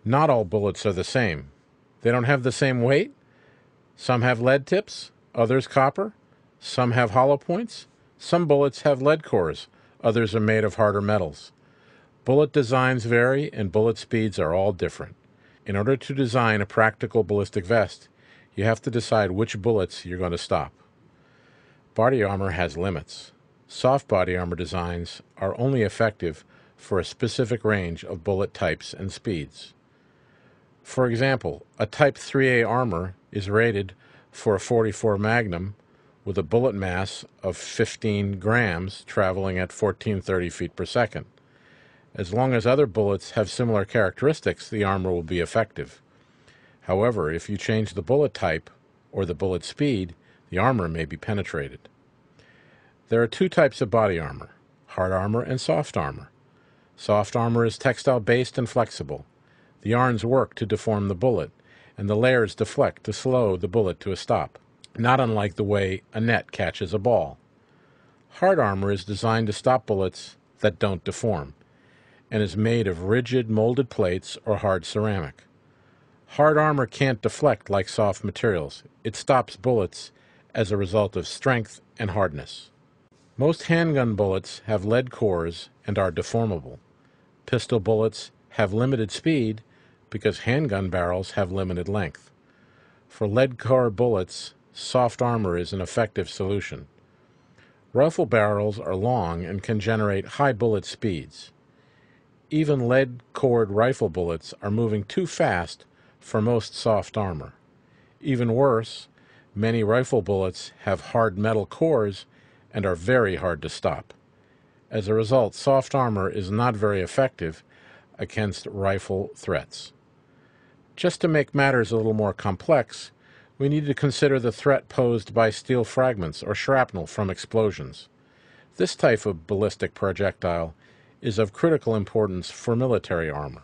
Not all bullets are the same. They don't have the same weight. Some have lead tips, others copper. Some have hollow points. Some bullets have lead cores. Others are made of harder metals. Bullet designs vary and bullet speeds are all different. In order to design a practical ballistic vest, you have to decide which bullets you're going to stop. Body armor has limits. Soft body armor designs are only effective for a specific range of bullet types and speeds. For example, a Type 3A armor is rated for a .44 Magnum with a bullet mass of 15 grams traveling at 1430 feet per second. As long as other bullets have similar characteristics, the armor will be effective. However, if you change the bullet type or the bullet speed, the armor may be penetrated. There are two types of body armor, hard armor and soft armor. Soft armor is textile-based and flexible. The yarns work to deform the bullet, and the layers deflect to slow the bullet to a stop, not unlike the way a net catches a ball. Hard armor is designed to stop bullets that don't deform, and is made of rigid molded plates or hard ceramic. Hard armor can't deflect like soft materials. It stops bullets as a result of strength and hardness. Most handgun bullets have lead cores and are deformable. Pistol bullets have limited speed because handgun barrels have limited length. For lead core bullets, soft armor is an effective solution. Rifle barrels are long and can generate high bullet speeds. Even lead-cored rifle bullets are moving too fast for most soft armor. Even worse, many rifle bullets have hard metal cores and are very hard to stop. As a result, soft armor is not very effective against rifle threats. Just to make matters a little more complex, we need to consider the threat posed by steel fragments or shrapnel from explosions. This type of ballistic projectile is of critical importance for military armor.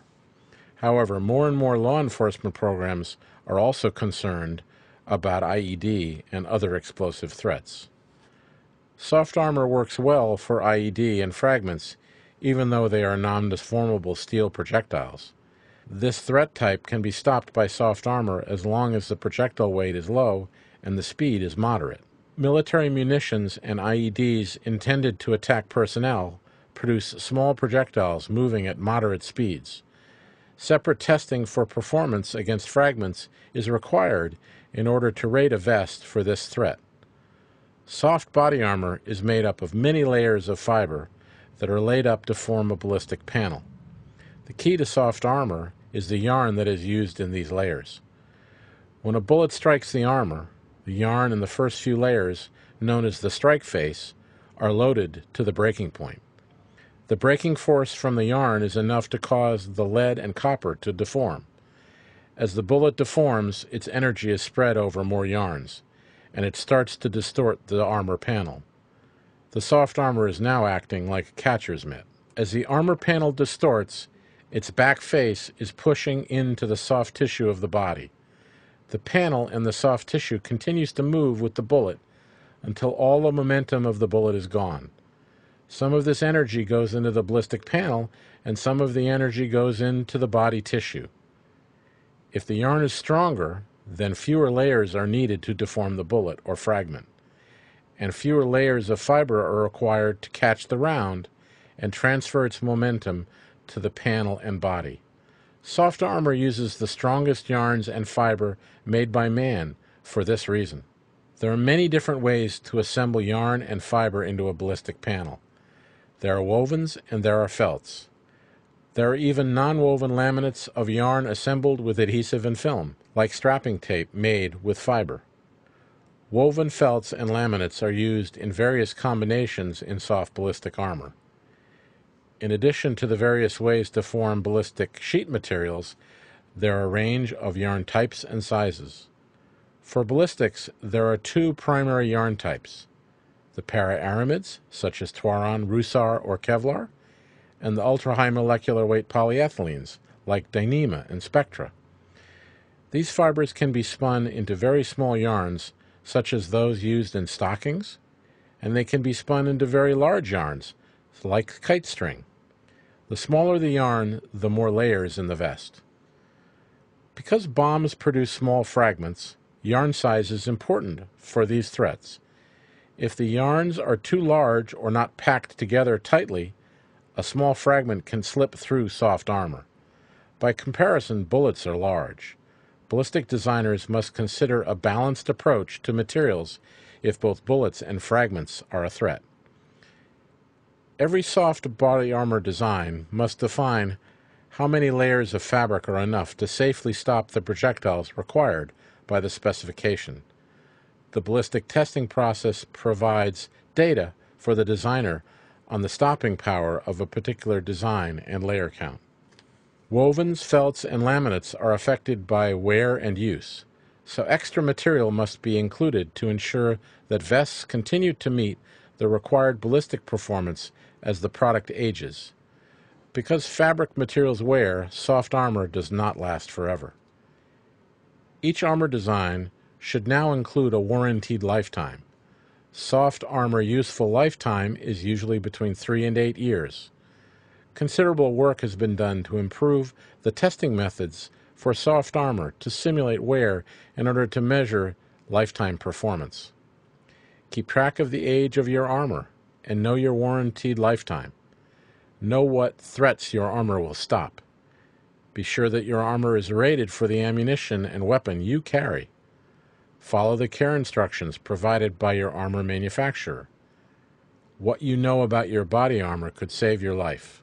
However, more and more law enforcement programs are also concerned about IED and other explosive threats. Soft armor works well for IED and fragments, even though they are non-deformable steel projectiles. This threat type can be stopped by soft armor as long as the projectile weight is low and the speed is moderate. Military munitions and IEDs intended to attack personnel produce small projectiles moving at moderate speeds. Separate testing for performance against fragments is required in order to rate a vest for this threat. Soft body armor is made up of many layers of fiber that are laid up to form a ballistic panel. The key to soft armor is the yarn that is used in these layers. When a bullet strikes the armor, the yarn in the first few layers, known as the strike face, are loaded to the breaking point. The breaking force from the yarn is enough to cause the lead and copper to deform. As the bullet deforms, its energy is spread over more yarns, and it starts to distort the armor panel. The soft armor is now acting like a catcher's mitt. As the armor panel distorts, its back face is pushing into the soft tissue of the body. The panel and the soft tissue continues to move with the bullet until all the momentum of the bullet is gone. Some of this energy goes into the ballistic panel, and some of the energy goes into the body tissue. If the yarn is stronger, then fewer layers are needed to deform the bullet or fragment, and fewer layers of fiber are required to catch the round and transfer its momentum to the panel and body. Soft armor uses the strongest yarns and fiber made by man for this reason. There are many different ways to assemble yarn and fiber into a ballistic panel. There are wovens and there are felts. There are even non-woven laminates of yarn assembled with adhesive and film, like strapping tape made with fiber. Woven felts and laminates are used in various combinations in soft ballistic armor. In addition to the various ways to form ballistic sheet materials, there are a range of yarn types and sizes. For ballistics, there are two primary yarn types: the para-aramids, such as Twaron, Rusar, or Kevlar, and the ultra-high molecular weight polyethylenes, like Dyneema and Spectra. These fibers can be spun into very small yarns, such as those used in stockings, and they can be spun into very large yarns, like kite string. The smaller the yarn, the more layers in the vest. Because bombs produce small fragments, yarn size is important for these threats. If the yarns are too large or not packed together tightly, a small fragment can slip through soft armor. By comparison, bullets are large. Ballistic designers must consider a balanced approach to materials if both bullets and fragments are a threat. Every soft body armor design must define how many layers of fabric are enough to safely stop the projectiles required by the specification. The ballistic testing process provides data for the designer on the stopping power of a particular design and layer count. Wovens, felts, and laminates are affected by wear and use, so extra material must be included to ensure that vests continue to meet the required ballistic performance as the product ages. Because fabric materials wear, soft armor does not last forever. Each armor design should now include a warranted lifetime. Soft armor useful lifetime is usually between 3 and 8 years. Considerable work has been done to improve the testing methods for soft armor to simulate wear in order to measure lifetime performance. Keep track of the age of your armor and know your warranted lifetime. Know what threats your armor will stop. Be sure that your armor is rated for the ammunition and weapon you carry. Follow the care instructions provided by your armor manufacturer. What you know about your body armor could save your life.